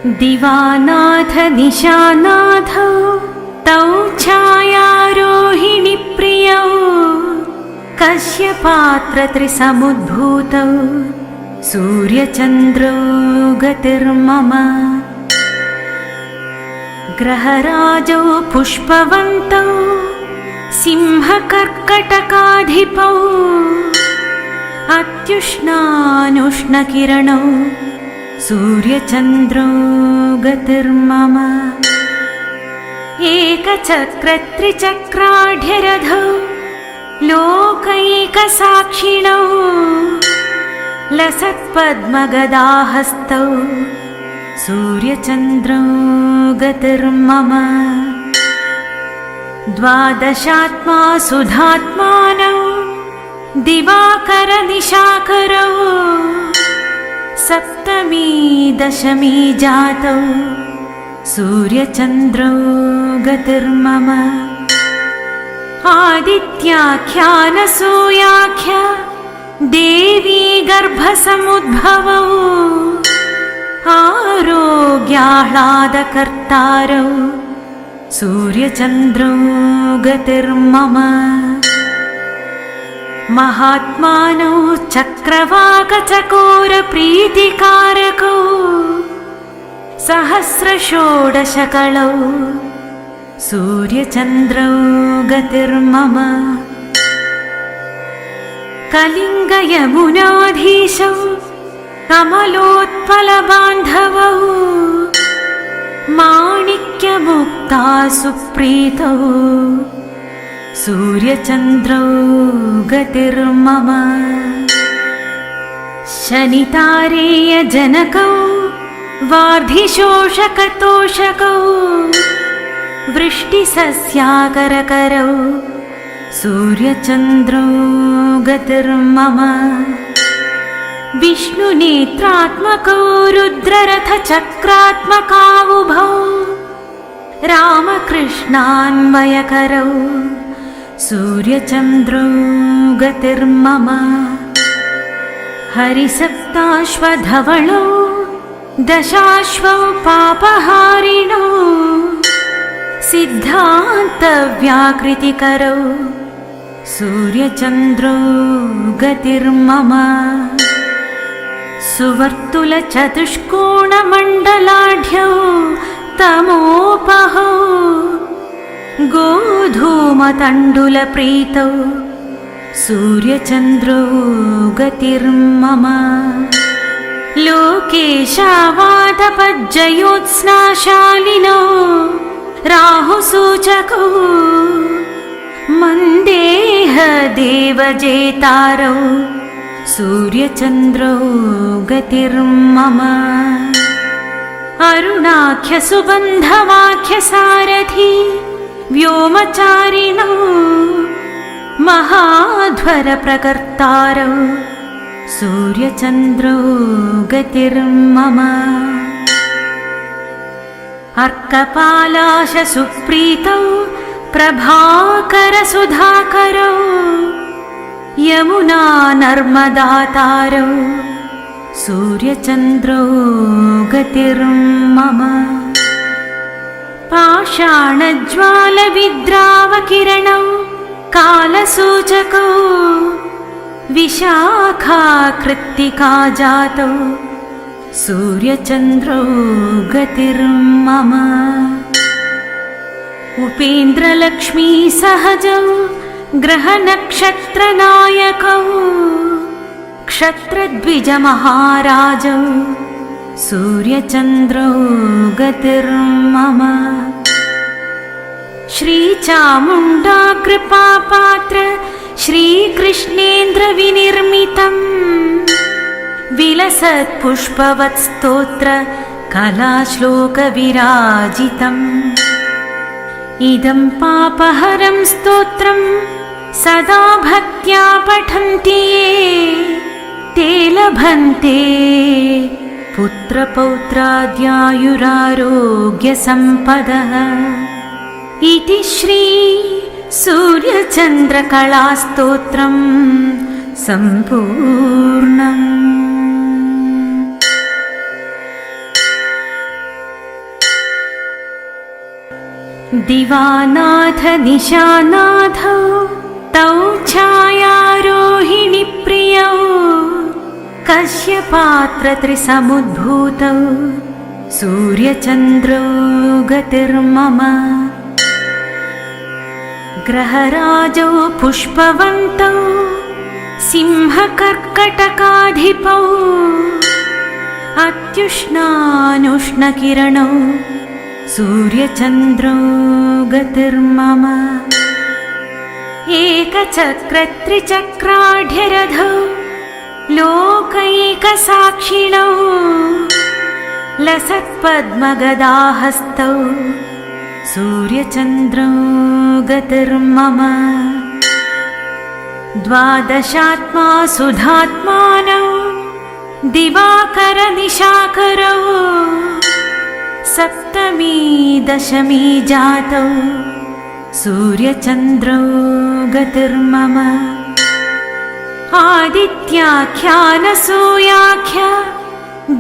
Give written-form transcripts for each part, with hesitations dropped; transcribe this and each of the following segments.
दिवानाथ निशानाथौ तौ छायारोहिणी प्रियौ कश्यपात्रत्रिसमुद्भूतौ सूर्यचन्द्रौ गतिर्मम ग्रहराजौ पुष्पवन्तौ सिंहकर्कटकाधिपौ अत्युष्णानुष्णकिरणौ सूर्यचन्द्रौ गतिर्मम एकचक्रत्रिचक्राढ्यरथौ लोकैकसाक्षिणौ लसत्पद्मगदाहस्तौ सूर्यचन्द्रौ गतिर्मम द्वादशात्मा सुधात्मानौ दिवाकरनिशाकरौ सप्तमी दशमी जातौ सूर्यचन्द्रौ गतिर्मम आदित्याख्यानसूयाख्य देवी गर्भसमुद्भवौ आरोग्याह्लादकर्तारौ सूर्यचन्द्रौ गतिर्मम महात्मानौ चक्रवाकचकोरप्रीतिकारकौ सहस्रषोडशकलौ सूर्यचन्द्रौ गतिर्मम कलिङ्गयमुनाधीशौ कमलोत्पलबान्धवौ माणिक्यमुक्ता सुप्रीतौ सूर्यचन्द्रौ गतिर्मम शनितारेयजनकौ वार्धिशोषकतोषकौ वृष्टिसस्याकरकरौ सूर्यचन्द्रौ गतिर्मम विष्णुनेत्रात्मकौ रुद्ररथचक्रात्मकावुभौ रामकृष्णान्वयकरौ सूर्यचन्द्रौ गतिर्मम हरिसप्ताश्वधवलौ दशाश्वौ पापहारिणौ सिद्धान्तव्याकृतिकरौ सूर्यचन्द्रौ गतिर्मम सुवर्तुलचतुष्कोणमण्डलाढ्यौ तमोपहौ गोधूमतण्डुलप्रीतौ सूर्यचन्द्रौ गतिर्मम लोकेशावादपज्जयोत्स्नाशालिनौ राहुसूचकौ मन्देहदेवजेतारौ सूर्यचन्द्रौ गतिर्मम अरुणाख्यसुबन्धवाख्यसारथि व्योमचारिणौ महाध्वरप्रकर्तारौ सूर्यचन्द्रौ गतिर्मम अर्कपालाशसुप्रीतौ प्रभाकरसुधाकरौ यमुना नर्मदातारौ सूर्यचन्द्रौ गतिर्मम पाषाणज्वालविद्रावकिरणौ कालसूचकौ विशाखाकृत्तिकाजातौ सूर्यचन्द्रौ गतिर्मम उपेन्द्रलक्ष्मी सहजौ ग्रहनक्षत्रनायकौ क्षत्रद्विजमहाराजौ सूर्यचन्द्रौ गतिर्मम श्रीचामुण्डाकृपापात्र श्रीकृष्णेन्द्रविनिर्मितं विलसत्पुष्पवत्स्तोत्र कलाश्लोकविराजितम् इदं पापहरं स्तोत्रं सदा भक्त्या पठन्ति ये ते लभन्ते पुत्रपौत्राद्यायुरारोग्यसम्पदः इति श्री सूर्यचन्द्रकलास्तोत्रम् सम्पूर्णम्। दिवानाथ निशानाथौ तौ छायारोहिणि प्रियौ कश्यपात्रत्रिसमुद्भूतौ सूर्यचन्द्रौ गतिर्मम ग्रहराजौ पुष्पवन्तौ सिंहकर्कटकाधिपौ अत्युष्णानुष्णकिरणौ सूर्यचन्द्रौ गतिर्मम एकचक्रत्रिचक्राढ्यरथौ लोकैकसाक्षिणौ लसत्पद्मगदाहस्तौ सूर्यचन्द्रौ गतिर्मम द्वादशात्मा सुधात्मानौ दिवाकरनिशाकरौ सप्तमी दशमी जातौ सूर्यचन्द्रौ गतिर्मम आदित्याख्यानसूयाख्य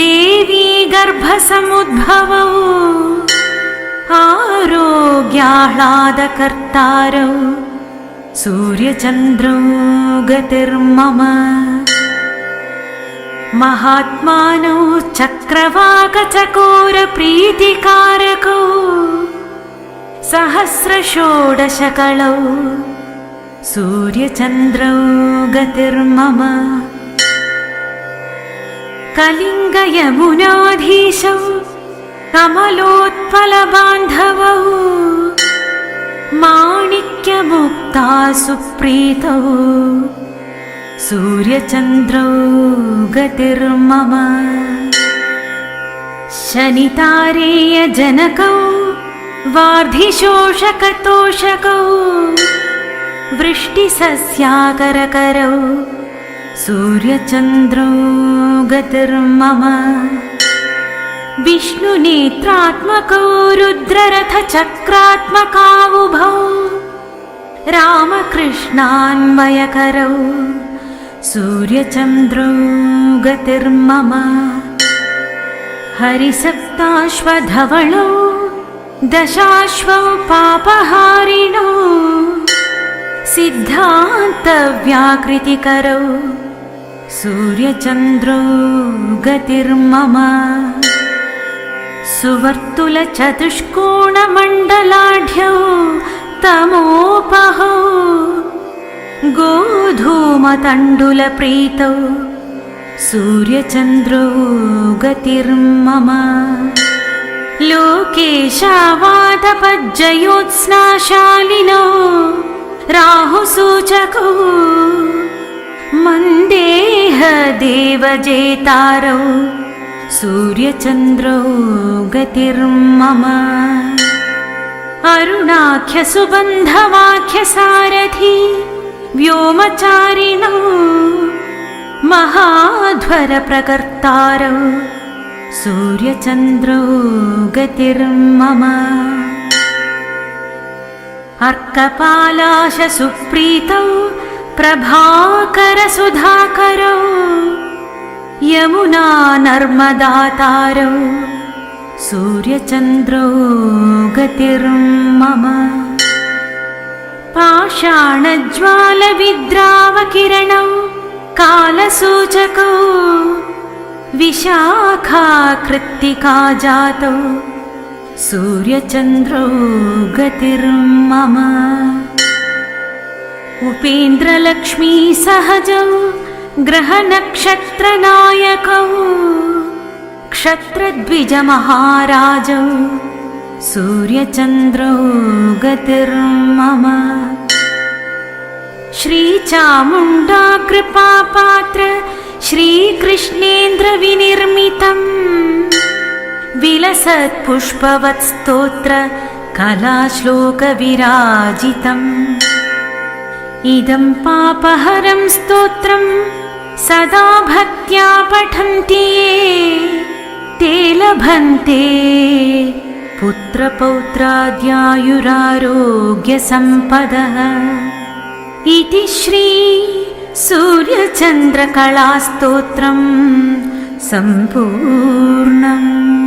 देवी गर्भसमुद्भवौ आरोग्याह्लादकर्तारौ सूर्यचन्द्रौ गतिर्मम महात्मानौ चक्रवाकचकोरप्रीतिकारकौ सहस्रषोडशकलौ सूर्यचन्द्रौ गतिर्मम कलिङ्गयमुनाधीशौ कमलोत्पलबान्धवौ माणिक्यमुक्ता सुप्रीतौ सूर्यचन्द्रौ गतिर्मम शनितारेयजनकौ वार्धिशोषकतोषकौ वृष्टिसस्याकरकरौ सूर्यचन्द्रौ गतिर्मम विष्णुनेत्रात्मकौ रुद्ररथचक्रात्मकावुभौ रामकृष्णान्वयकरौ सूर्यचन्द्रौ गतिर्मम हरिसप्ताश्वधवलौ दशाश्वौ पापहारिणौ सिद्धान्तव्याकृतिकरौ सूर्यचन्द्रौ गतिर्मम सुवर्तुलचतुष्कोणमण्डलाढ्यौ तमोपहौ गोधूमतण्डुलप्रीतौ सूर्यचन्द्रौ गतिर्मम लोकेशावादपज्जयोत्स्नाशालिनौ राहुसूचकौ मन्देह देवजेतारौ सूर्यचन्द्रौ गतिर्मम अरुणाख्यसुबन्धवाख्यसारथि व्योमचारिणौ महाध्वरप्रकर्तारौ सूर्यचन्द्रौ गतिर्मम अर्कपालाशसुप्रीतौ प्रभाकरसुधाकरौ यमुना नर्मदातारौ सूर्यचन्द्रौ गतिर्मम पाषाणज्वालविद्रावकिरणौ कालसूचकौ विशाखाकृत्तिकाजातौ सूर्यचन्द्रौ गतिर्मम उपेन्द्रलक्ष्मी सहजौ ग्रहनक्षत्रनायकौ क्षत्रद्विजमहाराजौ सूर्यचन्द्रौ गतिर्मम श्रीचामुण्डा कृपापात्र श्रीकृष्णेन्द्रविनिर्मितम् विलसत्पुष्पवत्स्तोत्र कलाश्लोकविराजितम् इदं पापहरं स्तोत्रं सदा भक्त्या पठन्ति ये ते लभन्ते पुत्रपौत्राद्यायुरारोग्यसम्पदः इति श्री सूर्यचन्द्रकलास्तोत्रं सम्पूर्णम्।